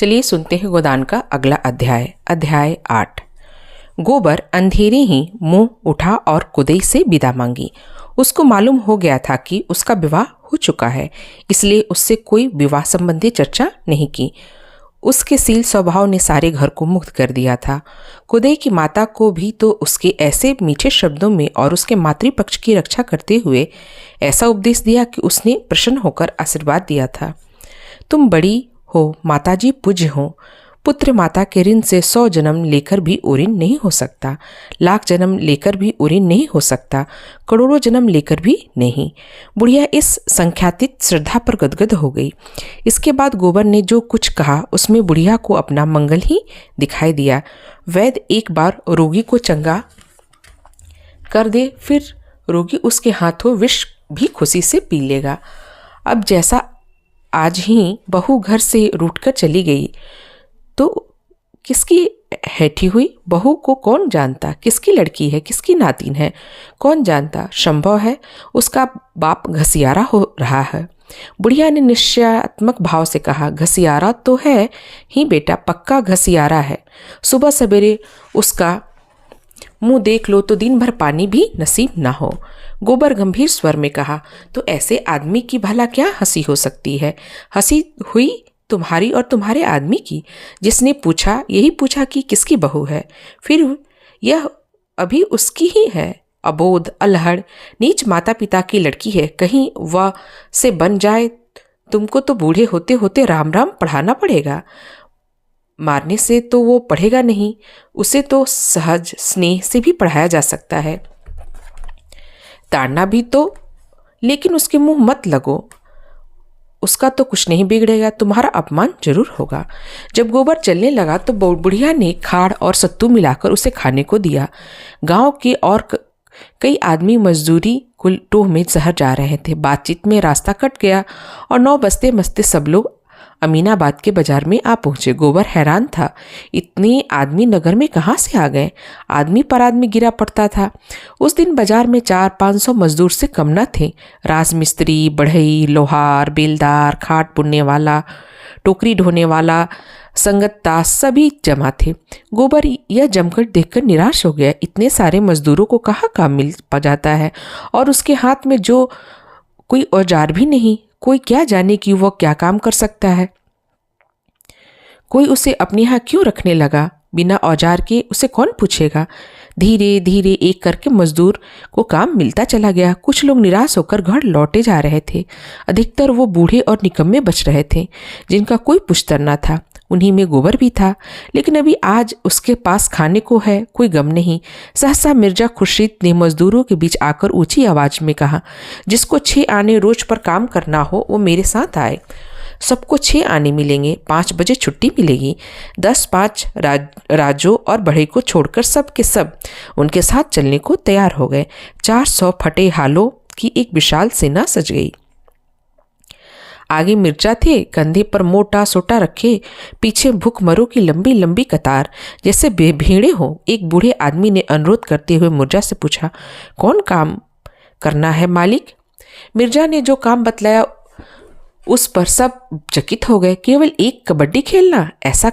चलिए सुनते हैं गोदान का अगला अध्याय। अध्याय 8। गोबर अंधेरे ही मुंह उठा और कुदई से विदा मांगी। उसको मालूम हो गया था कि उसका विवाह हो चुका है, इसलिए उससे कोई विवाह संबंधी चर्चा नहीं की। उसके सील स्वभाव ने सारे घर को मुक्त कर दिया था। कुदई की माता को भी तो उसके ऐसे मीठे शब्दों में और उसके मातृपक्ष की रक्षा करते हुए ऐसा उपदेश दिया कि उसने प्रसन्न होकर आशीर्वाद दिया था। तुम बड़ी हो माताजी, पूज्य हो। पुत्र माता के ऋण से 100 जन्म लेकर भी ऊऋण नहीं हो सकता, लाख जन्म लेकर भी ऊऋण नहीं हो सकता, करोड़ों जन्म लेकर भी नहीं। बुढ़िया इस संख्यातीत श्रद्धा पर गदगद हो गई। इसके बाद गोबर ने जो कुछ कहा उसमें बुढ़िया को अपना मंगल ही दिखाई दिया। वैद्य एक बार रोगी को चंगा कर दे, फिर रोगी उसके हाथों विष भी खुशी से पी लेगा। अब जैसा आज ही बहू घर से रूठकर चली गई तो किसकी हैठी हुई, बहू को कौन जानता, किसकी लड़की है, किसकी नातिन है, कौन जानता। संभव है उसका बाप घसियारा हो रहा है। बुढ़िया ने निश्चयात्मक भाव से कहा, घसियारा तो है ही बेटा, पक्का घसियारा है। सुबह सवेरे उसका मुंह देख लो तो दिन भर पानी भी नसीब ना हो। गोबर गंभीर स्वर में कहा, तो ऐसे आदमी की भला क्या हंसी हो सकती है? हंसी हुई तुम्हारी और तुम्हारे आदमी की, जिसने पूछा, यही पूछा कि किसकी बहू है, फिर यह अभी उसकी ही है। अबोध, अलहड़, नीच माता पिता की लड़की है, कहीं वह से बन जाए। तुमको तो बूढ़े होते होते राम राम पढ़ाना पड़ेगा। मारने से तो वो पढ़ेगा नहीं, उसे तो सहज स्नेह से भी पढ़ाया जा सकता है, ताड़ना भी तो, लेकिन उसके मुंह मत लगो, उसका तो कुछ नहीं बिगड़ेगा, तुम्हारा अपमान जरूर होगा। जब गोबर चलने लगा तो बुढ़िया ने खाड़ और सत्तू मिलाकर उसे खाने को दिया। गांव के और कई आदमी मजदूरी कुलटोह में शहर जा रहे थे। बातचीत में रास्ता कट गया और 9 बजते बजते सब लोग अमीनाबाद के बाजार में आ पहुंचे। गोबर हैरान था, इतने आदमी नगर में कहाँ से आ गए? आदमी पर आदमी गिरा पड़ता था। उस दिन बाजार में 400-500 मजदूर से कम न थे। राजमिस्त्री, बढ़ई, लोहार, बेलदार, खाट बुनने वाला, टोकरी ढोने वाला, संगतदास सभी जमा थे। गोबर यह जमकर देखकर निराश हो गया। इतने सारे मजदूरों को कहाँ काम मिल जाता है, और उसके हाथ में जो कोई औजार भी नहीं। कोई क्या जाने कि वह क्या काम कर सकता है। कोई उसे अपने यहाँ क्यों रखने लगा? बिना औजार के उसे कौन पूछेगा? धीरे धीरे एक करके मजदूर को काम मिलता चला गया। कुछ लोग निराश होकर घर लौटे जा रहे थे। अधिकतर वो बूढ़े और निकम्मे बच रहे थे, जिनका कोई पुश्तर न था। उन्हीं में गोबर भी था, लेकिन अभी आज उसके पास खाने को है, कोई गम नहीं। सहसा मिर्जा खुर्शीद ने मजदूरों के बीच आकर ऊंची आवाज में कहा, जिसको 6 आने रोज पर काम करना हो वो मेरे साथ आए। सबको 6 आने मिलेंगे, 5 बजे छुट्टी मिलेगी। 10-5 राजों और बढ़ई को छोड़कर सब के सब उनके साथ चलने को तैयार हो गए। 400 फटे हालों की एक विशाल सेना सज गई। आगे मिर्जा थे, कंधे पर मोटा सोटा रखे, पीछे भूखमरों की लंबी लंबी कतार, जैसे भेड़े हो। एक बूढ़े आदमी ने अनुरोध करते हुए मिर्जा से पूछा, कौन काम करना है मालिक? मिर्जा ने जो काम बतलाया उस पर सब चकित हो गए। केवल एक कबड्डी खेलना? ऐसा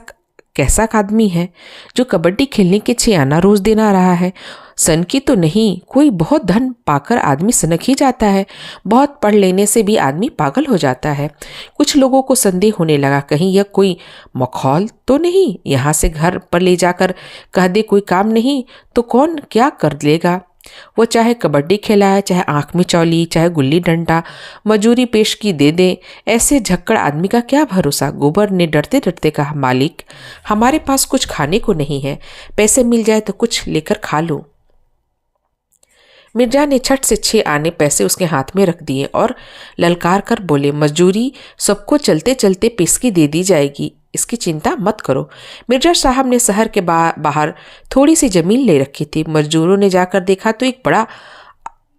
कैसा आदमी है जो कबड्डी खेलने के 6 आना रोज देना रहा है? सन की तो नहीं, कोई बहुत धन पाकर आदमी सनक ही जाता है। बहुत पढ़ लेने से भी आदमी पागल हो जाता है। कुछ लोगों को संदेह होने लगा, कहीं यह कोई मखौल तो नहीं? यहाँ से घर पर ले जाकर कह दे कोई काम नहीं तो कौन क्या कर लेगा? वो चाहे कबड्डी खिलाए, चाहे आंख में चौली, चाहे गुल्ली डंडा, मजूरी पेश की दे दे। ऐसे झक्कड़ आदमी का क्या भरोसा? गोबर ने डरते डरते कहा, मालिक हमारे पास कुछ खाने को नहीं है, पैसे मिल जाए तो कुछ लेकर खा लो। मिर्जा ने छट से 6 आने पैसे उसके हाथ में रख दिए और ललकार कर बोले, मजदूरी सबको चलते चलते पेशगी दे दी जाएगी, इसकी चिंता मत करो। मिर्जा साहब ने शहर के बाहर थोड़ी सी जमीन ले रखी थी। मजदूरों ने जाकर देखा तो एक बड़ा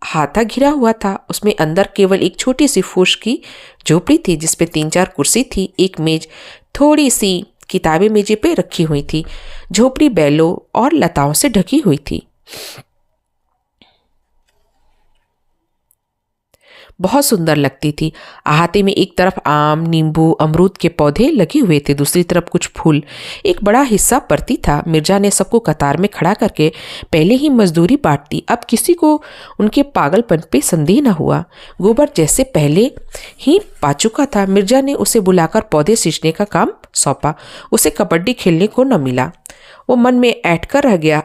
हाथा घिरा हुआ था। उसमें अंदर केवल एक छोटी सी फूस की झोपड़ी थी, जिसपे 3-4 कुर्सी थी, एक मेज, थोड़ी सी किताबें मेजे पे रखी हुई थी। झोपड़ी बैलों और लताओं से ढकी हुई थी। बहुत सुंदर लगती थी। अहाते में एक तरफ आम, नींबू, अमरूद के पौधे लगे हुए थे, दूसरी तरफ कुछ फूल। एक बड़ा हिस्सा परती था। मिर्जा ने सबको कतार में खड़ा करके पहले ही मजदूरी बांट दी। अब किसी को उनके पागलपन पे संदेह न हुआ। गोबर जैसे पहले ही पा चुका था। मिर्जा ने उसे बुलाकर पौधे सींचने का काम सौंपा। उसे कबड्डी खेलने को न मिला। वो मन में ऐंठ कर रह गया,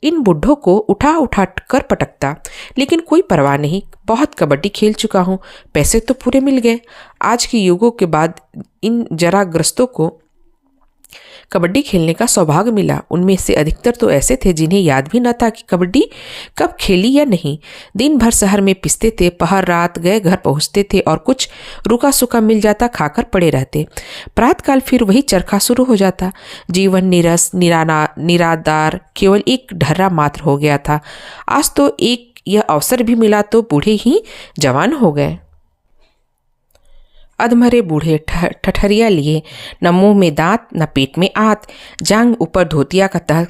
इन बुढ़ों को उठा उठा कर पटकता, लेकिन कोई परवाह नहीं। बहुत कबड्डी खेल चुका हूँ, पैसे तो पूरे मिल गए। आज के युगों के बाद इन जराग्रस्तों को कबड्डी खेलने का सौभाग्य मिला। उनमें से अधिकतर तो ऐसे थे जिन्हें याद भी न था कि कबड्डी कब खेली या नहीं। दिन भर शहर में पिसते थे, पहर रात गए घर पहुंचते थे और कुछ रूखा सूखा मिल जाता खाकर पड़े रहते। प्रातःकाल फिर वही चरखा शुरू हो जाता। जीवन निरस निरादार केवल एक ढर्रा मात्र हो गया था। आज तो एक यह अवसर भी मिला तो बूढ़े ही जवान हो गए। अधमरे बूढ़े ठठरिया लिए, न मुंह में दांत न पेट में आत, जांग ऊपर धोतिया का तह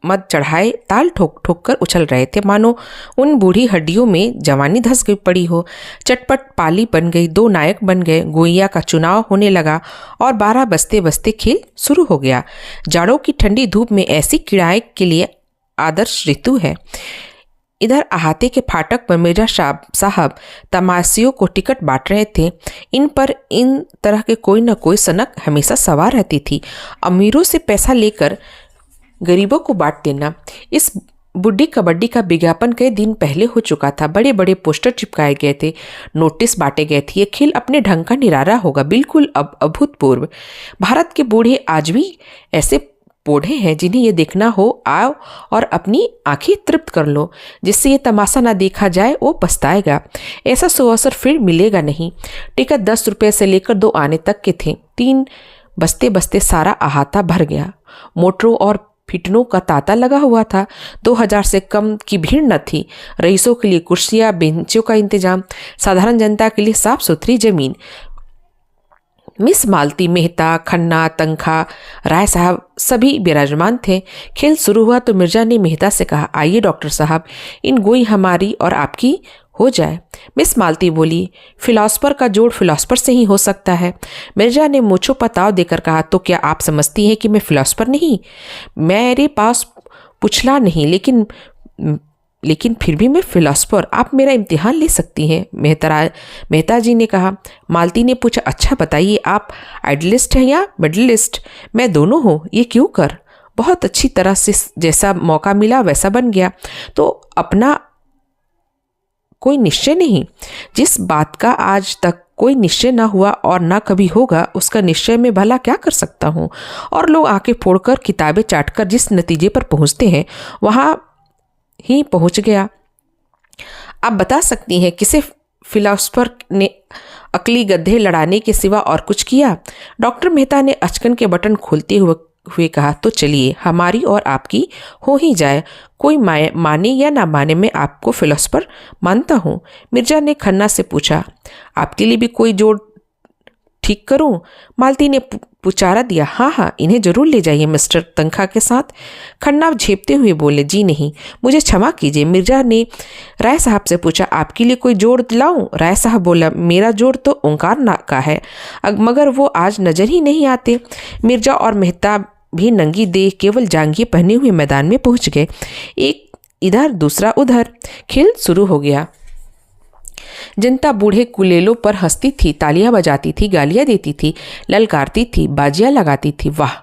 मत चढ़ाए ताल ठोक ठोक कर उछल रहे थे, मानो उन बूढ़ी हड्डियों में जवानी धंस गई पड़ी हो। चटपट पाली बन गई, 2 नायक बन गए। गोइया का चुनाव होने लगा और 12 बजते बजते खेल शुरू हो गया। जाड़ों की ठंडी धूप में ऐसी किड़ाई के लिए आदर्श ऋतु है। इधर अहाते के फाटक पर मिर्जा साहब तमाशियों को टिकट बांट रहे थे। इन पर इन तरह के कोई न कोई सनक हमेशा सवार रहती थी। अमीरों से पैसा लेकर गरीबों को बांट देना। इस बुढ़ी कबड्डी का विज्ञापन कई दिन पहले हो चुका था। बड़े बड़े पोस्टर चिपकाए गए थे, नोटिस बांटे गए थे। ये खेल अपने ढंग का निराला होगा, बिल्कुल अभूतपूर्व। भारत के बूढ़े आज भी ऐसे बूढ़े हैं जिन्हें ये देखना हो, आओ और अपनी आंखें तृप्त कर लो। जिससे ये तमाशा ना देखा जाए वो पछताएगा। ऐसा सुअवसर फिर मिलेगा नहीं। टिकट 10 रुपये से लेकर 2 आने तक के थे। 3 बजते बजते सारा अहाता भर गया। मोटरों और फिटनों का तांता लगा हुआ था। 2000 से कम की भीड़ न थी। रईसों के लिए कुर्सियां, बेंचों का इंतजाम, साधारण जनता के लिए साफ सुथरी जमीन। मिस मालती, मेहता, खन्ना, तंखा, राय साहब सभी विराजमान थे। खेल शुरू हुआ तो मिर्जा ने मेहता से कहा, आइए डॉक्टर साहब, इन गोई हमारी और आपकी हो जाए। मिस मालती बोली, फिलॉसफर का जोड़ फिलॉसफर से ही हो सकता है। मिर्जा ने मूंछों पर ताव देकर कहा, तो क्या आप समझती हैं कि मैं फिलॉसफर नहीं? मेरे पास पुछला नहीं, लेकिन फिर भी मैं फिलॉसफर। आप मेरा इम्तिहान ले सकती हैं। मेहता जी ने कहा। मालती ने पूछा, अच्छा बताइए, आप आइडलिस्ट हैं या मिडलिस्ट? मैं दोनों हूँ। ये क्यों कर? बहुत अच्छी तरह से जैसा मौका मिला वैसा बन गया। तो अपना कोई निश्चय नहीं। जिस बात का आज तक कोई निश्चय ना हुआ और ना कभी होगा, उसका निश्चय मैं भला क्या कर सकता हूँ? और लोग आंखें फोड़कर किताबें चाटकर जिस नतीजे पर पहुँचते हैं वहाँ ही पहुंच गया। आप बता सकती हैं किसे फिलॉसफर ने अकली गड्ढे लड़ाने के सिवा और कुछ किया? डॉक्टर मेहता ने अचकन के बटन खोलते हुए कहा, तो चलिए हमारी और आपकी हो ही जाए। कोई माने या ना माने, मैं आपको फिलॉसफर मानता हूँ। मिर्जा ने खन्ना से पूछा, आपके लिए भी कोई जोड़ ठीक करूं? मालती ने पुचारा दिया, हाँ, इन्हें जरूर ले जाइए मिस्टर तंखा के साथ। खन्ना झेपते हुए बोले, जी नहीं, मुझे क्षमा कीजिए। मिर्जा ने राय साहब से पूछा, आपके लिए कोई जोड़ लाऊं? राय साहब बोला, मेरा जोड़ तो ओंकार ना का है, मगर वो आज नजर ही नहीं आते। मिर्जा और मेहता भी नंगी देह केवल जांघिए पहने हुए मैदान में पहुंच गए। एक इधर दूसरा उधर। खेल शुरू हो गया। जनता बूढ़े कुलेलों पर हंसती थी, तालियां बजाती थी, गालियां देती थी, ललकारती थी, बाजियां लगाती थी। वाह,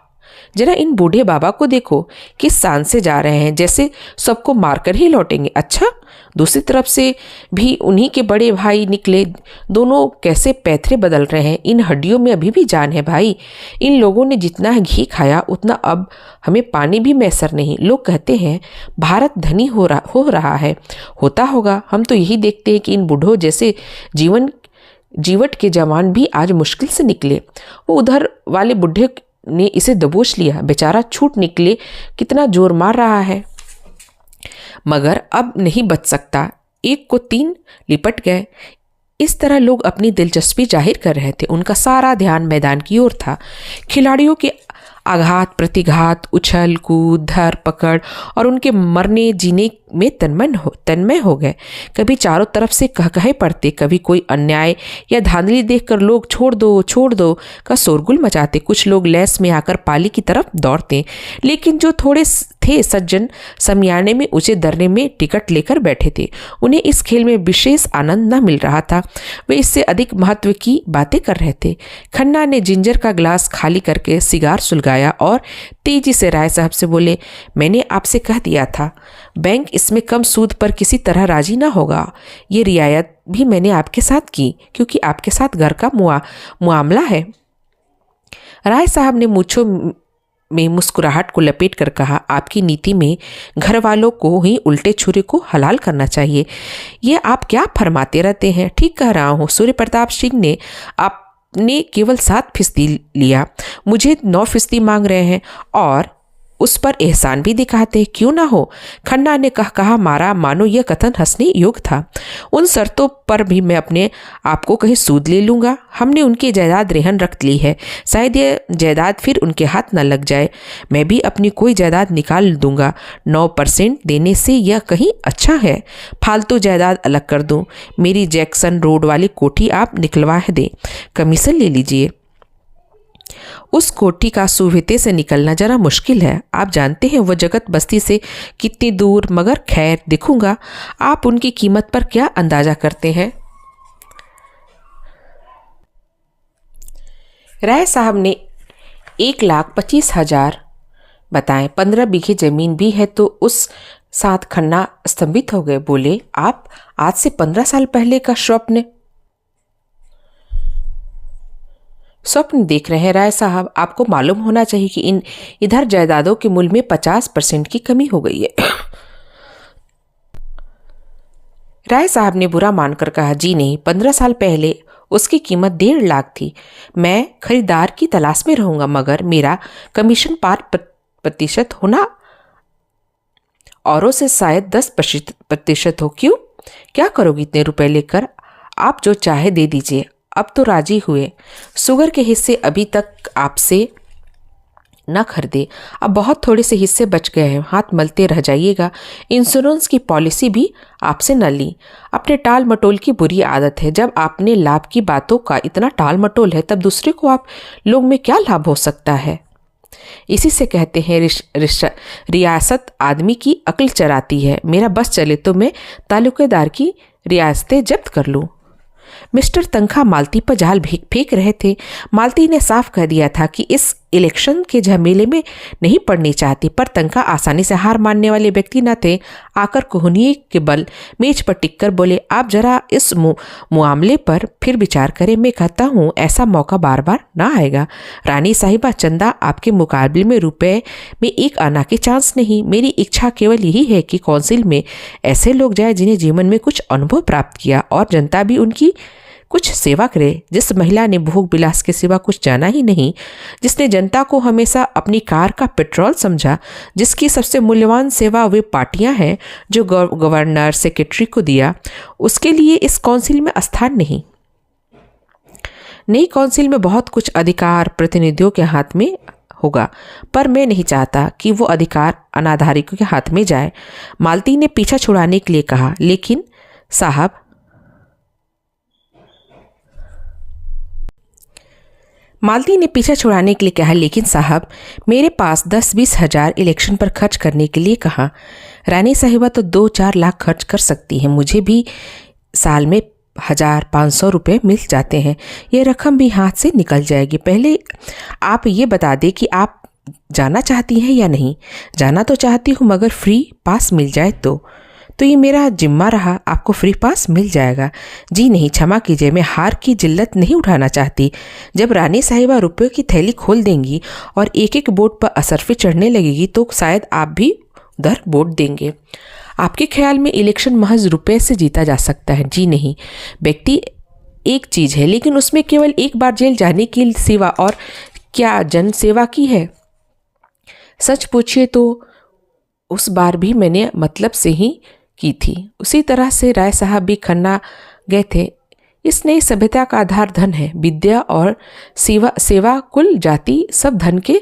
जरा इन बूढ़े बाबा को देखो, किस शान से जा रहे हैं, जैसे सबको मारकर ही लौटेंगे। अच्छा, दूसरी तरफ से भी उन्हीं के बड़े भाई निकले। दोनों कैसे पैथरे बदल रहे हैं। इन हड्डियों में अभी भी जान है भाई। इन लोगों ने जितना घी खाया उतना अब हमें पानी भी मैसर नहीं। लोग कहते हैं भारत धनी हो रहा है। होता होगा। हम तो यही देखते हैं कि इन बूढ़ों जैसे जीवट के जवान भी आज मुश्किल से निकले। वो उधर वाले बुढ़े ने इसे दबोच लिया। बेचारा छूट निकले, कितना जोर मार रहा है, मगर अब नहीं बच सकता। 1 को 3 लिपट गए। इस तरह लोग अपनी दिलचस्पी जाहिर कर रहे थे। उनका सारा ध्यान मैदान की ओर था। खिलाड़ियों के आघात प्रतिघात, उछल कूद, धर पकड़ और उनके मरने जीने में तन्मय हो गए। कभी चारों तरफ से कहे पड़ते, कभी कोई अन्याय या धांधली देखकर लोग छोड़ दो का शोरगुल मचाते। कुछ लोग लैस में आकर पाली की तरफ दौड़ते, लेकिन जो थोड़े थे सज्जन समियाने में ऊंचे दर्रे में टिकट लेकर बैठे थे। उन्हें इस खेल में विशेष आनंद न मिल रहा था, वे इससे अधिक महत्व की बातें कर रहे थे। खन्ना ने जिंजर का ग्लास खाली करके सिगार सुलगाया और तेजी से राय साहब से बोले, मैंने आपसे कह दिया था बैंक इसमें कम सूद पर किसी तरह राजी ना होगा। ये रियायत भी मैंने आपके साथ की क्योंकि आपके साथ घर का मुआमला है। राय साहब ने मूंछों में मुस्कुराहट को लपेट कर कहा, आपकी नीति में घर वालों को ही उल्टे छुरे को हलाल करना चाहिए। ये आप क्या फरमाते रहते हैं? ठीक कह रहा हूँ। सूर्य प्रताप सिंह ने आपने केवल 7% लिया, मुझे 9% मांग रहे हैं और उस पर एहसान भी दिखाते, क्यों ना हो? खन्ना ने कहा मारा मानो यह कथन हंसने योग्य था। उन शर्तों पर भी मैं अपने आप को कहीं सूद ले लूँगा। हमने उनकी जायदाद रेहन रख ली है, शायद ये जायदाद फिर उनके हाथ न लग जाए। मैं भी अपनी कोई जायदाद निकाल दूंगा। 9% देने से यह कहीं अच्छा है। फालतू जायदाद अलग कर दूं। मेरी जैक्सन रोड वाली कोठी आप निकलवा दें, कमीशन ले लीजिए। उस कोठी का सुविधे से निकलना जरा मुश्किल है। आप जानते हैं वो जगत बस्ती से कितनी दूर, मगर खैर देखूंगा। आप उनकी कीमत पर क्या अंदाजा करते हैं? राय साहब ने 1,25,000 बताएं। 15 बीघे जमीन भी है तो उस साथ खन्ना स्तंभित हो गए, बोले, आप आज से 15 साल पहले का स्वप्न देख रहे हैं राय साहब। आपको मालूम होना चाहिए कि इधर जायदादों के मूल्य में 50% की कमी हो गई है। राय साहब ने बुरा मानकर कहा, जी नहीं, 15 साल पहले उसकी कीमत 1.5 लाख थी। मैं खरीदार की तलाश में रहूंगा, मगर मेरा कमीशन 5% होना औरों से शायद 10% हो। क्यों? क्या करोगी इतने रुपए लेकर? आप जो चाहे दे दीजिए। अब तो राजी हुए। शुगर के हिस्से अभी तक आपसे न खरीदे, अब बहुत थोड़े से हिस्से बच गए हैं, हाथ मलते रह जाइएगा। इंश्योरेंस की पॉलिसी भी आपसे न ली। अपने टाल मटोल की बुरी आदत है। जब आपने लाभ की बातों का इतना टाल मटोल है, तब दूसरे को आप लोग में क्या लाभ हो सकता है? इसी से कहते हैं रियासत आदमी की अक्ल चराती है। मेरा बस चले तो मैं तालुकेदार की रियासतें जब्त कर लूं। मिस्टर तनखा मालती पर जाल फेंक रहे थे। मालती ने साफ कह दिया था कि इस इलेक्शन के झमेले में नहीं पड़नी चाहती, पर तनखा आसानी से हार मानने वाले व्यक्ति न थे। आकर कोहनिये के बल मेज पर टिककर बोले, आप जरा इस मुआमले पर फिर विचार करें। मैं कहता हूँ ऐसा मौका बार बार ना आएगा। रानी साहिबा, चंदा आपके मुकाबले में रुपए में 1 आना के चांस नहीं। मेरी इच्छा केवल यही है कि काउंसिल में ऐसे लोग जाए जिन्हें जीवन में कुछ अनुभव प्राप्त किया और जनता भी उनकी कुछ सेवा करे। जिस महिला ने भोग विलास के सिवा कुछ जाना ही नहीं, जिसने जनता को हमेशा अपनी कार का पेट्रोल समझा, जिसकी सबसे मूल्यवान सेवा वे पार्टियां हैं जो गवर्नर सेक्रेटरी को दिया, उसके लिए इस काउंसिल में स्थान नहीं। नई काउंसिल में बहुत कुछ अधिकार प्रतिनिधियों के हाथ में होगा, पर मैं नहीं चाहता कि वो अधिकार अनाधारिकों के हाथ में जाए। मालती ने पीछा छुड़ाने के लिए कहा, लेकिन साहब मेरे पास 10-20 हज़ार इलेक्शन पर खर्च करने के लिए कहा। रानी साहिबा तो 2-4 लाख खर्च कर सकती हैं। मुझे भी साल में 1,500 रुपये मिल जाते हैं। ये रकम भी हाथ से निकल जाएगी। पहले आप ये बता दें कि आप जाना चाहती हैं या नहीं। जाना तो चाहती हूँ, मगर फ्री पास मिल जाए तो ये मेरा जिम्मा रहा। आपको फ्री पास मिल जाएगा। जी नहीं, क्षमा कीजिए, मैं हार की जिल्लत नहीं उठाना चाहती। जब रानी साहिबा रुपयों की थैली खोल देंगी और एक एक वोट पर असरफी चढ़ने लगेगी तो शायद आप भी उधर वोट देंगे। आपके ख्याल में इलेक्शन महज रुपये से जीता जा सकता है? जी नहीं, व्यक्ति एक चीज़ है, लेकिन उसमें केवल एक बार जेल जाने की सेवा और क्या जन सेवा की है? सच पूछिए तो उस बार भी मैंने मतलब से ही की थी। उसी तरह से राय साहब भी खन्ना गए थे। इस नई सभ्यता का आधार धन है। विद्या और सेवा कुल जाति सब धन के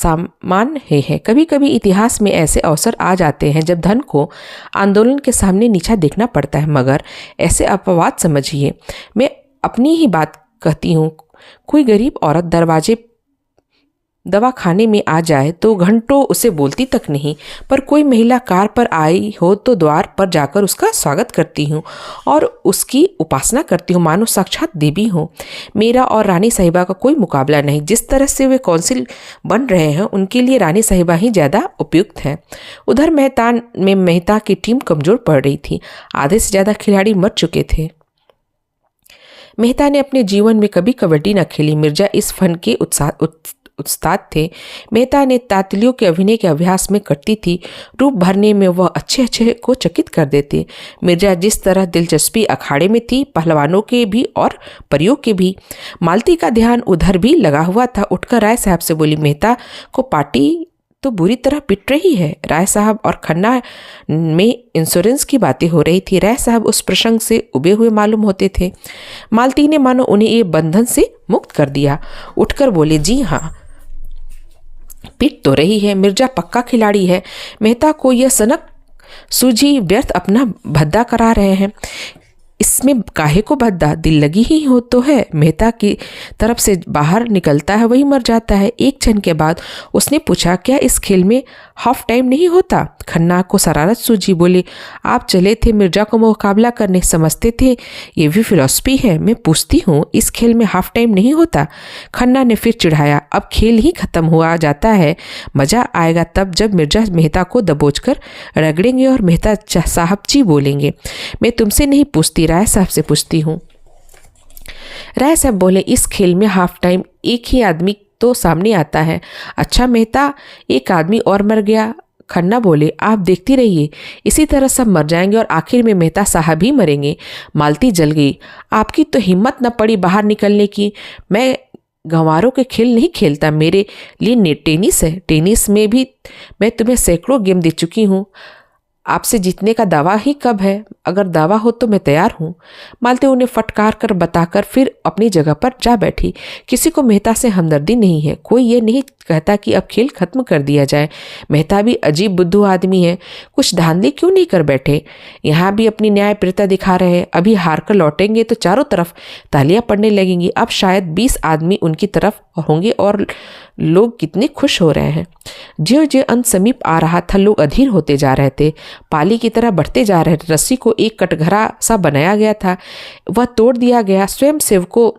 सामान्य है। कभी कभी इतिहास में ऐसे अवसर आ जाते हैं जब धन को आंदोलन के सामने नीचा देखना पड़ता है, मगर ऐसे अपवाद समझिए। मैं अपनी ही बात कहती हूँ। कोई गरीब औरत दवा खाने में आ जाए तो घंटों उसे बोलती तक नहीं, पर कोई महिला कार पर आई हो तो द्वार पर जाकर उसका स्वागत करती हूँ और उसकी उपासना करती हूँ, मानो साक्षात देवी हो। मेरा और रानी साहिबा का कोई मुकाबला नहीं। जिस तरह से वे काउंसिल बन रहे हैं उनके लिए रानी साहिबा ही ज़्यादा उपयुक्त है। उधर मेहता की टीम कमज़ोर पड़ रही थी। आधे से ज़्यादा खिलाड़ी मर चुके थे। मेहता ने अपने जीवन में कभी कबड्डी न खेली। मिर्जा इस फन के उस्ताद थे। मेहता ने तातलियों के अभिनय के अभ्यास में करती थी। रूप भरने में वह अच्छे को चकित कर देते। मिर्जा जिस तरह दिलचस्पी अखाड़े में थी, पहलवानों के भी और परियों के भी। मालती का ध्यान उधर भी लगा हुआ था। उठकर राय साहब से बोली, मेहता को पार्टी तो बुरी तरह पिट रही है। राय साहब और खन्ना में इंश्योरेंस की बातें हो रही थी। राय साहब उस प्रसंग से उबे हुए मालूम होते थे। मालती ने मानो उन्हें ये बंधन से मुक्त कर दिया। उठकर बोले, जी हाँ, पिट तो रही है। मिर्जा पक्का खिलाड़ी है। मेहता को यह सनक सूझी व्यर्थ अपना भद्दा करा रहे हैं। इसमें काहे को भद्दा, दिल लगी ही हो तो है। मेहता की तरफ से बाहर निकलता है वही मर जाता है। एक क्षण के बाद उसने पूछा, क्या इस खेल में हाफ टाइम नहीं होता? खन्ना को शरारत सूझी। बोले, आप चले थे मिर्जा को मुकाबला करने, समझते थे ये भी फिलॉसफी है। मैं पूछती हूँ, इस खेल में हाफ टाइम नहीं होता? खन्ना ने फिर चिढ़ाया, अब खेल ही खत्म हुआ जाता है। मजा आएगा तब जब मिर्जा मेहता को दबोचकर रगड़ेंगे और मेहता साहब जी बोलेंगे। मैं तुमसे नहीं पूछती, राय साहब से पूछती हूँ। राय साहब बोले, इस खेल में हाफ टाइम एक ही आदमी तो सामने आता है। अच्छा मेहता, एक आदमी और मर गया। खन्ना बोले, आप देखती रहिए, इसी तरह सब मर जाएंगे और आखिर में मेहता साहब ही मरेंगे। मालती जल गई। आपकी तो हिम्मत न पड़ी बाहर निकलने की। मैं गंवारों के खेल नहीं खेलता, मेरे लिए टेनिस है। टेनिस में भी मैं तुम्हें सैकड़ों गेम दे चुकी हूँ। आपसे जीतने का दावा ही कब है? अगर दावा हो तो मैं तैयार हूँ। मालती उन्हें फटकार कर बताकर फिर अपनी जगह पर जा बैठी। किसी को मेहता से हमदर्दी नहीं है। कोई ये नहीं कहता कि अब खेल खत्म कर दिया जाए। मेहता भी अजीब बुद्धू आदमी है। कुछ धांधली क्यों नहीं कर बैठे? यहाँ भी अपनी न्यायप्रियता दिखा रहे हैं। अभी हार कर लौटेंगे तो चारों तरफ तालियां पड़ने लगेंगी। अब शायद 20 आदमी उनकी तरफ होंगे और लोग कितने खुश हो रहे हैं। ज्यों ज्यों अंत समीप आ रहा था, लोग अधीर होते जा रहे थे, पाली की तरह बढ़ते जा रहे थे। रस्सी को एक कटघरा सा बनाया गया था, वह तोड़ दिया गया। स्वयं सेवकों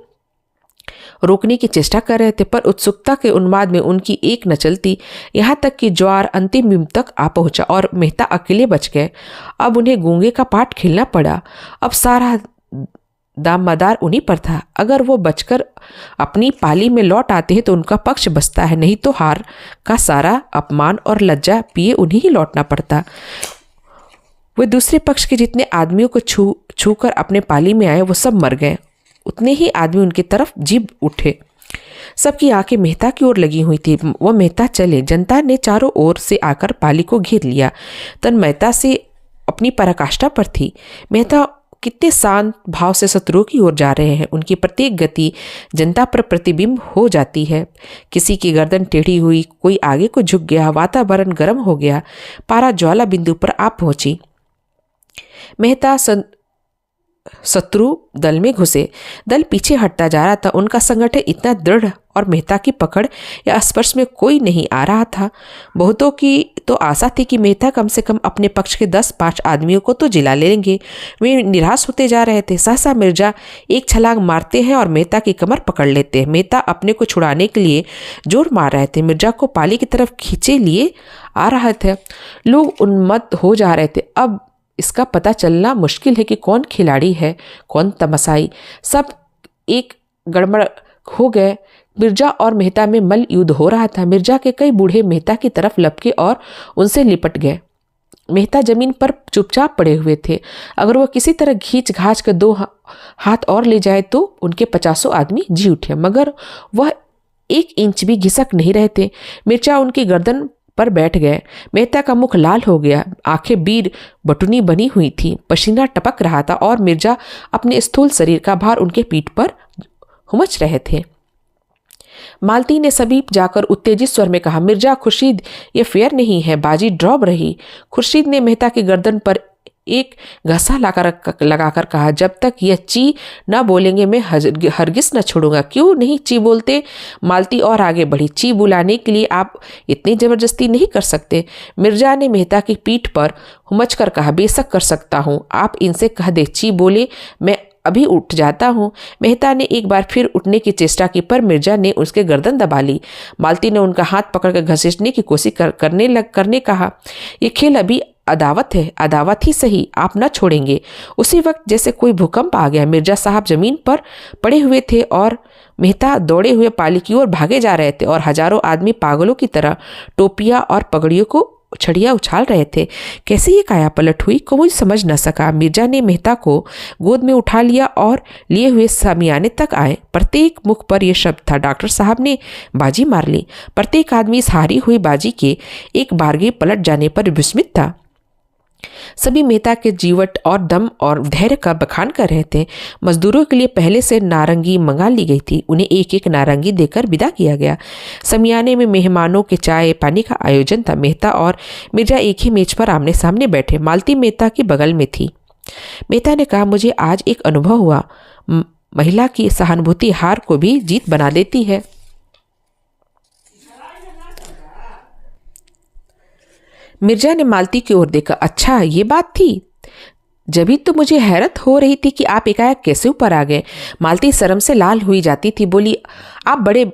रोकने की चेष्टा कर रहे थे, पर उत्सुकता के उन्माद में उनकी एक न चलती। यहाँ तक कि ज्वार अंतिम बिंब तक आ पहुंचा और मेहता अकेले बच गए। अब उन्हें गूंगे का पाठ खेलना पड़ा। अब सारा दामदार उन्हीं पर था। अगर वो बचकर अपनी पाली में लौट आते हैं तो उनका पक्ष बचता है, नहीं तो हार का सारा अपमान और लज्जा पिए उन्हीं ही लौटना पड़ता। वे दूसरे पक्ष के जितने आदमियों को छू कर अपने पाली में आए वो सब मर गए। उतने ही आदमी उनकी तरफ जीभ उठे। सबकी आंखें मेहता की ओर लगी हुई थी। वह मेहता चले। जनता ने चारों ओर से आकर पाली को घेर लिया। तन मेहता से अपनी पराकाष्ठा पर थी। मेहता कितने शांत भाव से शत्रुओं की ओर जा रहे हैं। उनकी प्रत्येक गति जनता पर प्रतिबिंब हो जाती है। किसी की गर्दन टेढ़ी हुई, कोई आगे को झुक गया, वातावरण गर्म हो गया, पारा ज्वाला बिंदु पर आ पहुंची। मेहता शत्रु दल में घुसे। दल पीछे हटता जा रहा था। उनका संगठन इतना दृढ़ और मेहता की पकड़ या स्पर्श में कोई नहीं आ रहा था। बहुतों की तो आशा थी कि मेहता कम से कम अपने पक्ष के 10-5 आदमियों को तो जिला लेंगे। वे निराश होते जा रहे थे। सहसा मिर्जा एक छलांग मारते हैं और मेहता की कमर पकड़ लेते हैं। मेहता अपने को छुड़ाने के लिए जोर मार रहे थे। मिर्जा को पाली की तरफ खींचे लिए आ रहे थे। लोग उन्मत्त हो जा रहे थे। अब इसका पता चलना मुश्किल है कि कौन खिलाड़ी है, कौन तमसाई। सब एक गड़बड़ हो गए। मिर्जा और मेहता में मल्ल युद्ध हो रहा था। मिर्जा के कई बूढ़े मेहता की तरफ लपके और उनसे लिपट गए। मेहता जमीन पर चुपचाप पड़े हुए थे। अगर वह किसी तरह घींच घाच कर 2 हाथ और ले जाए तो उनके 50 आदमी जी उठे, मगर वह 1 इंच भी घिसक नहीं रहे थे। मिर्जा उनकी गर्दन पर बैठ गए। मेहता का मुख लाल हो गया, आंखें बीर बटुनी बनी हुई थी, पसीना टपक रहा था और मिर्जा अपने स्थूल शरीर का भार उनके पीठ पर हुमच रहे थे। मालती ने समीप जाकर उत्तेजित स्वर में कहा, मिर्जा खुर्शीद, ये फेयर नहीं है, बाजी ड्रॉप रही। खुर्शीद ने मेहता की गर्दन पर एक घसा लगाकर कहा, जब तक यह ची न बोलेंगे मैं हरगिज न छोड़ूंगा। क्यों नहीं ची बोलते? मालती और आगे बढ़ी। ची बुलाने के लिए आप इतनी जबरदस्ती नहीं कर सकते। मिर्जा ने मेहता की पीठ पर हुमच कर कहा, बेशक कर सकता हूँ, आप इनसे कह दे ची बोले, मैं अभी उठ जाता हूँ। मेहता ने एक बार फिर उठने की चेष्टा की, पर मिर्जा ने उसके गर्दन दबा ली। मालती ने उनका हाथ पकड़कर घसीटने की कोशिश करने कहा, यह खेल अभी अदावत है, अदावत ही सही, आप न छोड़ेंगे। उसी वक्त जैसे कोई भूकंप आ गया। मिर्जा साहब जमीन पर पड़े हुए थे और मेहता दौड़े हुए पाली की ओर भागे जा रहे थे और हजारों आदमी पागलों की तरह टोपियां और पगड़ियों को छड़िया उछाल रहे थे। कैसे ये काया पलट हुई को मुझे समझ न सका। मिर्जा ने मेहता को गोद में उठा लिया और लिए हुए सामियाने तक आए। प्रत्येक मुख पर यह शब्द था, डॉक्टर साहब ने बाजी मार ली। प्रत्येक आदमी इस हारी हुई बाजी के एक बारगे पलट जाने पर विस्मित था। सभी मेहता के जीवट और दम और धैर्य का बखान कर रहे थे। मजदूरों के लिए पहले से नारंगी मंगा ली गई थी। उन्हें एक एक नारंगी देकर विदा किया गया। समियाने में मेहमानों के चाय पानी का आयोजन था। मेहता और मिर्जा एक ही मेज पर आमने सामने बैठे। मालती मेहता की बगल में थी। मेहता ने कहा, मुझे आज एक अनुभव हुआ, महिला की सहानुभूति हार को भी जीत बना देती है। मिर्जा ने मालती की ओर देखा, अच्छा ये बात थी? जभी तो मुझे हैरत हो रही थी कि आप एकाएक कैसे ऊपर आ गए। मालती शर्म से लाल हुई जाती थी। बोली, आप बड़े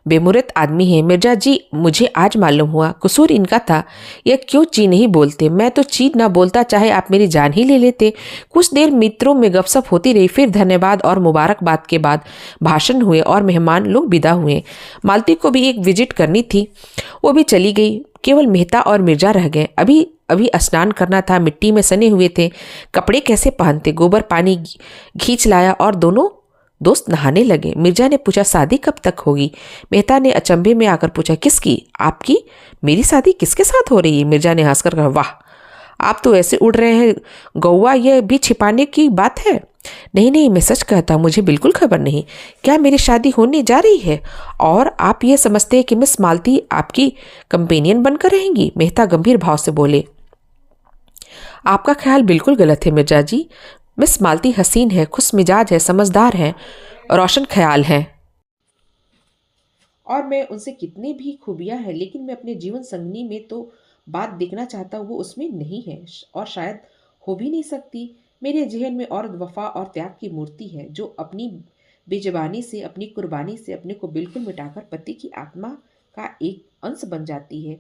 बेमुरत आदमी हैं। मिर्जा जी, मुझे आज मालूम हुआ, कसूर इनका था। यह क्यों ची नहीं बोलते? मैं तो ची न बोलता, चाहे आप मेरी जान ही ले लेते। कुछ देर मित्रों में गपशप होती रही। फिर धन्यवाद और मुबारकबाद के बाद भाषण हुए और मेहमान लोग विदा हुए। मालती को भी एक विजिट करनी थी, वो भी चली गई। केवल मेहता और मिर्जा रह गए। अभी अभी स्नान करना था, मिट्टी में सने हुए थे, कपड़े कैसे पहनते? गोबर पानी खींच लाया और दोनों दोस्त नहाने लगे। मिर्जा ने पूछा, शादी कब तक होगी? मेहता ने अचंभे में आकर पूछा, किसकी? आपकी? मेरी शादी किसके साथ हो रही है? मिर्जा ने हंसकर कहा, वाह, आप तो ऐसे उड़ रहे हैं गौवा, यह भी छिपाने की बात है। नहीं नहीं, मैं सच कहता हूँ, मुझे बिल्कुल खबर नहीं। क्या मेरी शादी होने जा रही है और आप ये समझते हैं कि मिस मालती आपकी कंपेनियन बनकर रहेंगी? मेहता गंभीर भाव से बोले, आपका ख्याल बिल्कुल गलत है मिर्जा जी। मिस मालती हसीन है, खुश मिजाज है, समझदार है, रोशन ख्याल है, और मैं उनसे कितनी भी खूबियां हैं, लेकिन मैं अपने जीवन संगनी में तो बात देखना चाहता हूँ, वो उसमें नहीं है और शायद हो भी नहीं सकती। मेरे जहन में औरत वफा और त्याग की मूर्ति है, जो अपनी बेजबानी से, अपनी कुर्बानी से अपने को बिल्कुल मिटाकर पति की आत्मा का एक अंश बन जाती है।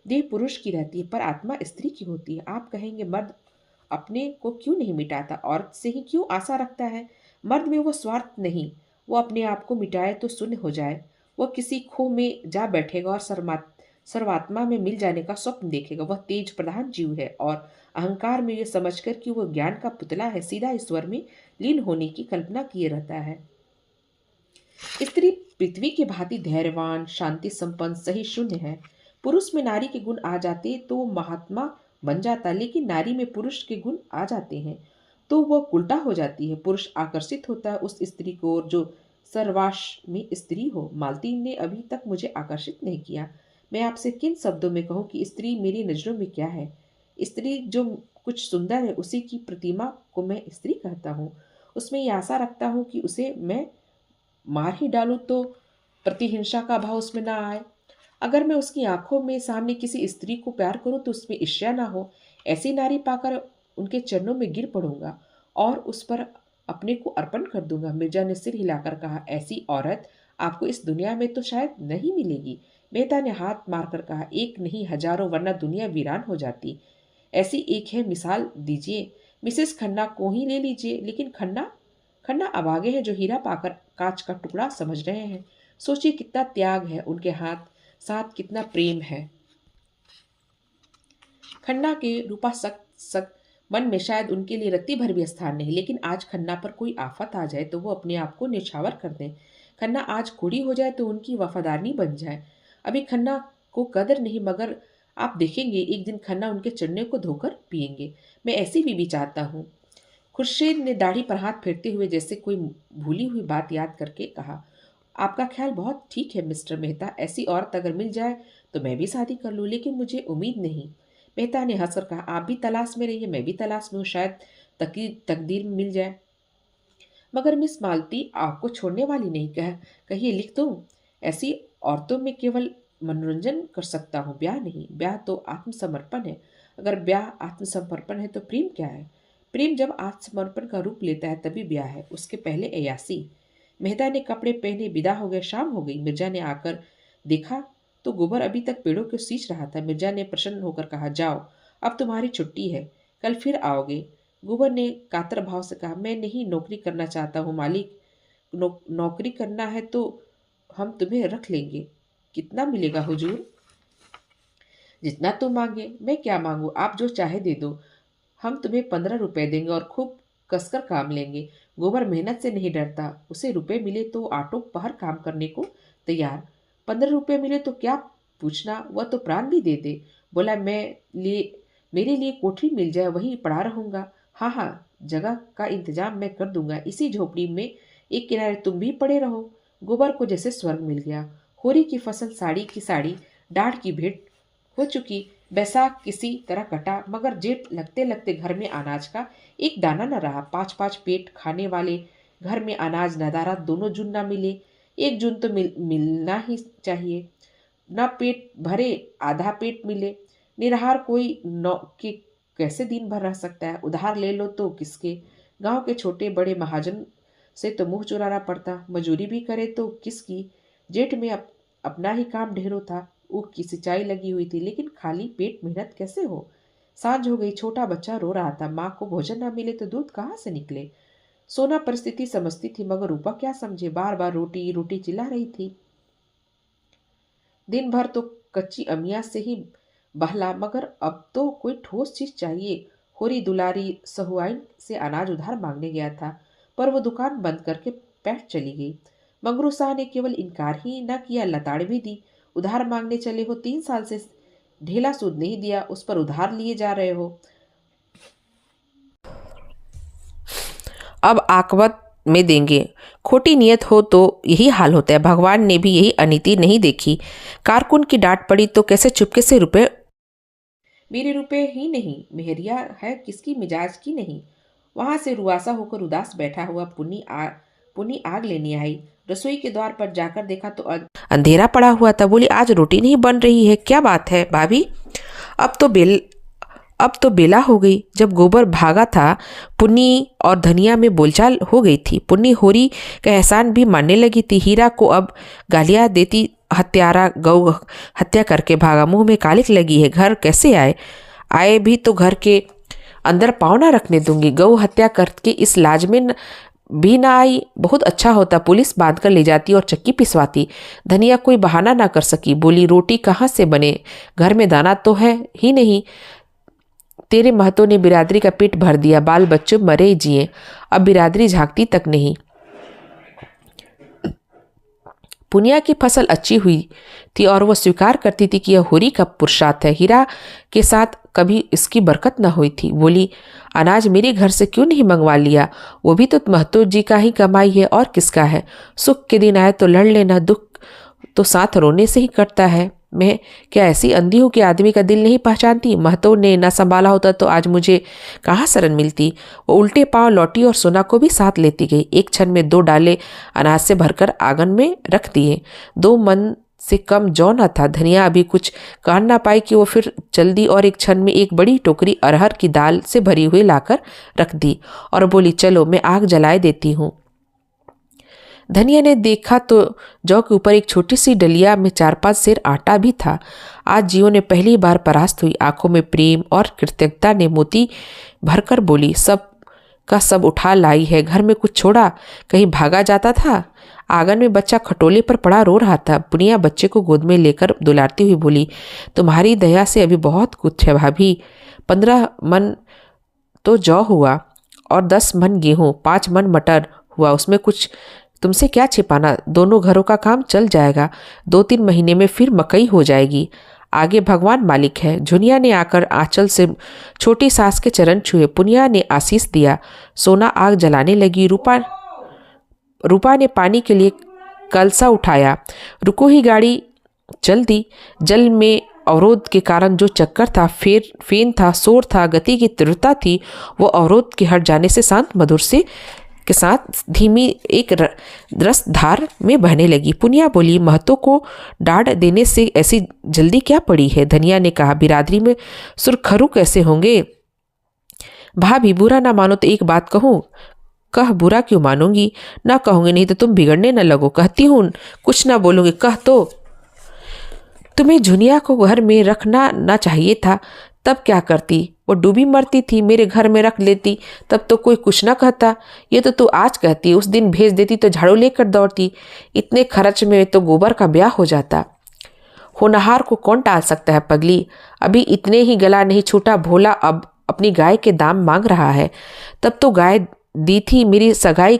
देह पुरुष की रहती है पर आत्मा स्त्री की होती है। आप कहेंगे, मर्द अपने को क्यों नहीं मिटाता, औरत से ही क्यों आशा रखता है? मर्द में वो स्वार्थ नहीं, वो अपने आप को मिटाए तो शून्य हो जाए। वह किसी खो में जा बैठेगा और सर्वात्मा में मिल जाने का स्वप्न देखेगा। वह तेज प्रधान जीव है और अहंकार में यह समझकर कि वह ज्ञान का पुतला है, सीधा ईश्वर में लीन होने की कल्पना किए रहता है। स्त्री पृथ्वी की भांति धैर्यवान, शांति संपन्न, सही शून्य है। पुरुष में नारी के गुण आ जाते तो वो महात्मा बन जाता, लेकिन नारी में पुरुष के गुण आ जाते हैं तो वह उल्टा हो जाती है। पुरुष आकर्षित होता है उस स्त्री को जो सर्वाश में स्त्री हो। मालती ने अभी तक मुझे आकर्षित नहीं किया। मैं आपसे किन शब्दों में कहूँ कि स्त्री मेरी नजरों में क्या है? स्त्री जो कुछ सुंदर है, उसी की प्रतिमा को मैं स्त्री कहता हूँ। उसमें यह आशा रखता हूँ कि उसे मैं मार ही डालूं तो प्रतिहिंसा का भाव उसमें ना आए। अगर मैं उसकी आंखों में सामने किसी स्त्री को प्यार करूं तो उसमें ईर्ष्या ना हो। ऐसी नारी पाकर उनके चरणों में गिर पड़ूंगा और उस पर अपने को अर्पण कर दूंगा। मिर्जा ने सिर हिलाकर कहा, ऐसी औरत आपको इस दुनिया में तो शायद नहीं मिलेगी। मेहता ने हाथ मारकर कहा, एक नहीं हजारों, वरना दुनिया वीरान हो जाती। ऐसी एक है, मिसाल दीजिए। मिसेस खन्ना को ही ले लीजिए। लेकिन खन्ना खन्ना अभागे हैं जो हीरा पाकर कांच का टुकड़ा समझ रहे हैं। सोचिए कितना त्याग है उनके साथ कितना प्रेम है। खन्ना के रूपा सक मन में शायद उनके लिए रत्ती भर भी स्थान नहीं, लेकिन आज खन्ना पर कोई आफत आ जाए तो वो अपने आप को निछावर कर दें। खन्ना आज घोड़ी हो जाए तो उनकी वफादारनी बन जाए। अभी खन्ना को कदर नहीं, मगर आप देखेंगे एक दिन खन्ना उनके चरणों को धोकर पिएंगे। मैं ऐसी बीवी चाहता हूँ। खुर्शीद ने दाढ़ी पर हाथ फेरते हुए जैसे कोई भूली हुई बात याद करके कहा, आपका ख्याल बहुत ठीक है मिस्टर मेहता। ऐसी औरत अगर मिल जाए तो मैं भी शादी कर लूँ, लेकिन मुझे उम्मीद नहीं। मेहता ने हंसकर कहा, आप भी तलाश में रहिए, मैं भी तलाश में हूँ, शायद तकदीर में मिल जाए। मगर मिस मालती आपको छोड़ने वाली नहीं। कहिए लिख दूं? ऐसी औरतों में केवल मनोरंजन कर सकता हूँ, ब्याह नहीं। ब्याह तो आत्मसमर्पण है। अगर ब्याह आत्मसमर्पण है तो प्रेम क्या है? प्रेम जब आत्मसमर्पण का रूप लेता है तभी ब्याह है, उसके पहले अयासी। मेहता ने कपड़े पहने विदा हो गए। शाम हो गई। मिर्जा ने आकर देखा तो गोबर अभी तक पेड़ों को सींच रहा था। मिर्जा ने प्रसन्न होकर कहा, जाओ अब तुम्हारी छुट्टी है, कल फिर आओगे। गोबर ने कातर भाव से कहा, मैं नहीं नौकरी करना चाहता हूँ मालिक। नौकरी करना है तो हम तुम्हें रख लेंगे। कितना मिलेगा हुजूर? जितना तुम मांगे। मैं क्या मांगू, आप जो चाहे दे दो। हम तुम्हें 15 रुपए देंगे और खूब कसकर काम लेंगे। गोबर मेहनत से नहीं डरता, उसे रुपए मिले तो आटो पहर काम करने को तैयार। 15 रुपए मिले तो क्या पूछना, वह तो प्राण भी दे दे। बोला, मेरे लिए कोठरी मिल जाए, वहीं पड़ा रहूंगा। हाँ हाँ, जगह का इंतजाम मैं कर दूंगा। इसी झोपड़ी में एक किनारे तुम भी पड़े रहो। गोबर को जैसे स्वर्ग मिल गया। होरी की फसल साड़ी की साड़ी, डाढ़ की भेंट हो चुकी। बैसाख किसी तरह कटा, मगर जेठ लगते लगते घर में अनाज का एक दाना न रहा। 5-5 पेट खाने वाले घर में अनाज नदारा दोनों जून न मिले। एक जून तो मिलना ही चाहिए। न पेट भरे, आधा पेट मिले। निराहार कोई नौ के कैसे दिन भर रह सकता है? उधार ले लो तो किसके? गांव के छोटे बड़े महाजन से तो मुंह चुराना पड़ता। मजूरी भी करे तो किसकी? जेठ में अपना ही काम ढेरों था। ऊख की सिंचाई लगी हुई थी, लेकिन खाली पेट मेहनत कैसे हो? सांझ हो गई। छोटा बच्चा रो रहा था। माँ को भोजन न मिले तो दूध कहाँ से निकले? सोना परिस्थिति समझती थी, मगर रूपा क्या समझे? बार बार रोटी रोटी चिल्ला रही थी। दिन भर तो कच्ची अमिया से ही बहला, मगर अब तो कोई ठोस चीज चाहिए। होरी दुलारी सहुआइन से अनाज उधार मांगने गया था, पर वो दुकान बंद करके पैठ चली गई। मंगरू शाह ने केवल इनकार ही न किया, लताड़ भी दी। उधार मांगने चले हो, 3 साल से ढेला सूद नहीं दिया, उस पर उधार लिए जा रहे हो। अब आकबत में देंगे। खोटी नियत हो तो यही हाल होता है। भगवान ने भी यही अनीति नहीं देखी। कारकुन की डांट पड़ी तो कैसे चुपके से रुपए। मेरे रुपए ही नहीं, मेहरिया है किसकी, मिजाज की नहीं। वहां से रुआसा होकर उदास बैठा हुआ पुनी आग लेने आई। रसोई के द्वार पर जाकर देखा तो अंधेरा पड़ा हुआ था। बोली, आज रोटी नहीं बन रही है, क्या बात है भाभी? अब तो बेला हो गई। जब गोबर भागा था, पुन्नी और धनिया में बोलचाल हो गई थी। पुन्नी होरी का एहसान भी मानने लगी थी। हीरा को अब गालियां देती, हत्यारा गौ हत्या करके भागा, मुंह में कालिक लगी है। घर कैसे आए भी तो घर के अंदर पाँव ना रखने दूंगी। गौ हत्या करके इस लाज में भी ना आई। बहुत अच्छा होता, पुलिस बांध कर ले जाती और चक्की पिसवाती। धनिया कोई बहाना ना कर सकी। बोली, रोटी कहाँ से बने, घर में दाना तो है ही नहीं। तेरे महतों ने बिरादरी का पेट भर दिया, बाल बच्चों मरे जिए, अब बिरादरी झांकती तक नहीं। पुनिया की फसल अच्छी हुई थी और वह स्वीकार करती थी कि यह होरी का पुरुषार्थ है। हीरा के साथ कभी इसकी बरकत न हुई थी। बोली, अनाज मेरे घर से क्यों नहीं मंगवा लिया? वो भी तो महतो जी का ही कमाई है, और किसका है? सुख के दिन आए तो लड़ लेना, दुख तो साथ रोने से ही कटता है। मैं क्या ऐसी अंधी हूँ कि आदमी का दिल नहीं पहचानती? महतो ने न संभाला होता तो आज मुझे कहाँ शरण मिलती। वो उल्टे पांव लौटी और सोना को भी साथ लेती गई। एक क्षण में 2 डाले अनाज से भरकर आंगन में रख दिए। 2 मन से कम जौ न था। धनिया अभी कुछ कह ना पाई कि वो फिर चल दी और एक क्षण में एक बड़ी टोकरी अरहर की दाल से भरी हुई लाकर रख दी और बोली, चलो मैं आग जलाए देती हूँ। धनिया ने देखा तो जौ के ऊपर एक छोटी सी डलिया में 4-5 सेर आटा भी था। आज जियो ने पहली बार परास्त हुई। आंखों में प्रेम और कृतज्ञता ने मोती भरकर बोली, सब का सब उठा लाई है। घर में कुछ छोड़ा, कहीं भागा जाता था? आंगन में बच्चा खटोले पर पड़ा रो रहा था। पुनिया बच्चे को गोद में लेकर दुलारती हुई बोली, तुम्हारी दया से अभी बहुत कुछ है भाभी। 15 मन तो जौ हुआ और 10 मन गेहूँ, 5 मन मटर हुआ। उसमें कुछ तुमसे क्या छिपाना, दोनों घरों का काम चल जाएगा। 2-3 महीने में फिर मकई हो जाएगी। आगे भगवान मालिक है। झुनिया ने आकर आंचल से छोटी सास के चरण छुए। पुनिया ने आशीष दिया। सोना आग जलाने लगी। रूपा ने पानी के लिए कलसा उठाया। रुको ही गाड़ी चल दी। जल में अवरोध के कारण जो चक्कर था, फेन था, शोर था, गति की तीव्रता थी, वो अवरोध के हट जाने से शांत मधुर से के साथ धीमी एक रसधार में बहने लगी। पुनिया बोली, महतो को डांट देने से ऐसी जल्दी क्या पड़ी है? धनिया ने कहा, बिरादरी में सुरखरू कैसे होंगे? भाभी, बुरा ना मानो तो एक बात कहूँ। कह, बुरा क्यों मानूंगी? ना कहूंगी, नहीं तो तुम बिगड़ने न लगो। कहती हूँ, कुछ ना बोलूंगी। कह तो। तुम्हें झुनिया को घर में रखना ना चाहिए था, तब क्या करती? वो डूबी मरती थी, मेरे घर में रख लेती, तब तो कोई कुछ ना कहता। ये तो तू आज कहती, उस दिन भेज देती तो झाड़ू लेकर दौड़ती। इतने खर्च में तो गोबर का ब्याह हो जाता। होनहार को कौन टाल सकता है पगली? अभी इतने ही गला नहीं छूटा, भोला अब अपनी गाय के दाम मांग रहा है। तब तो गाय दी थी, मेरी सगाई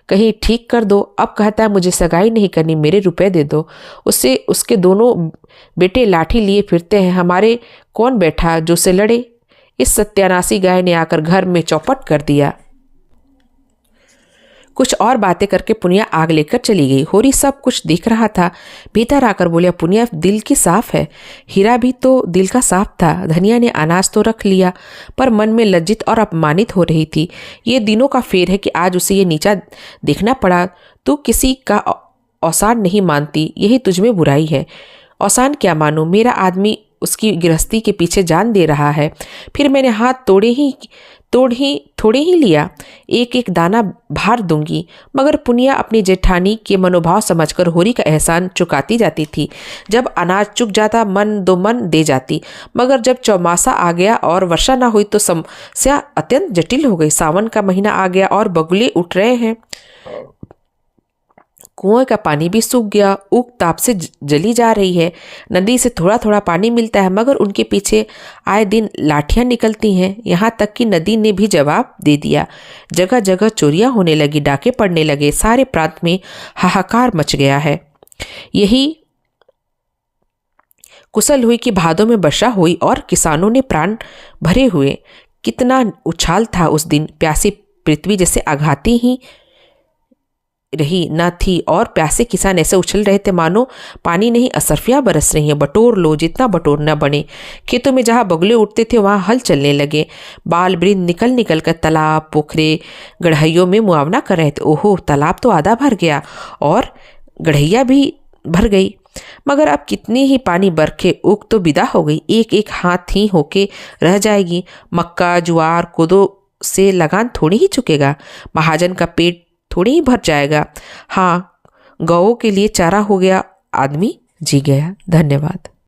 कहीं ठीक कर दो। अब कहता है मुझे सगाई नहीं करनी, मेरे रुपए दे दो। उससे उसके दोनों बेटे लाठी लिए फिरते हैं। हमारे कौन बैठा जो से लड़े? इस सत्यानाशी गाय ने आकर घर में चौपट कर दिया। कुछ और बातें करके पुनिया आग लेकर चली गई। होरी सब कुछ देख रहा था। भीतर आकर बोलिया, पुनिया दिल की साफ है। हीरा भी तो दिल का साफ था। धनिया ने अनाज तो रख लिया, पर मन में लज्जित और अपमानित हो रही थी। ये दिनों का फेर है कि आज उसे ये नीचा देखना पड़ा। तू किसी का औसान नहीं मानती, यही तुझमें बुराई है। औसान क्या मानूं? मेरा आदमी उसकी गृहस्थी के पीछे जान दे रहा है, फिर मैंने हाथ थोड़े ही लिया। एक एक दाना भार दूंगी। मगर पुनिया अपनी जेठानी के मनोभाव समझकर होरी का एहसान चुकाती जाती थी। जब अनाज चुक जाता, मन दो मन दे जाती। मगर जब चौमासा आ गया और वर्षा ना हुई तो समस्या अत्यंत जटिल हो गई। सावन का महीना आ गया और बगुले उठ रहे हैं। कुएं का पानी भी सूख गया, ऊख ताप से जली जा रही है। नदी से थोड़ा थोड़ा पानी मिलता है, मगर उनके पीछे आए दिन लाठियां निकलती हैं। यहाँ तक कि नदी ने भी जवाब दे दिया। जगह जगह चोरियां होने लगी, डाके पड़ने लगे। सारे प्रांत में हाहाकार मच गया है। यही कुशल हुई कि भादों में वर्षा हुई और किसानों ने प्राण भरे हुए। कितना उछाल था उस दिन। प्यासी पृथ्वी जैसे आघाती ही रही न थी और प्यासे किसान ऐसे उछल रहे थे मानो पानी नहीं असरफियां बरस रही हैं। बटोर लो जितना बटोरना बने। खेतों में जहाँ बगुले उठते थे वहाँ हल चलने लगे। बाल वृंद निकल निकल कर तालाब, पोखरे, गढ़इयों में मुआवना कर रहे थे। ओहो, तालाब तो आधा भर गया और गढ़इया भी भर गई। मगर अब कितनी ही पानी बरखे, ऊख तो विदा हो गई, एक एक हाथ ही होके रह जाएगी। मक्का, ज्वार, कोदो से लगान थोड़ी ही चुकेगा। महाजन का पेट थोड़ी ही भर जाएगा। हाँ, गौओं के लिए चारा हो गया, आदमी जी गया। धन्यवाद।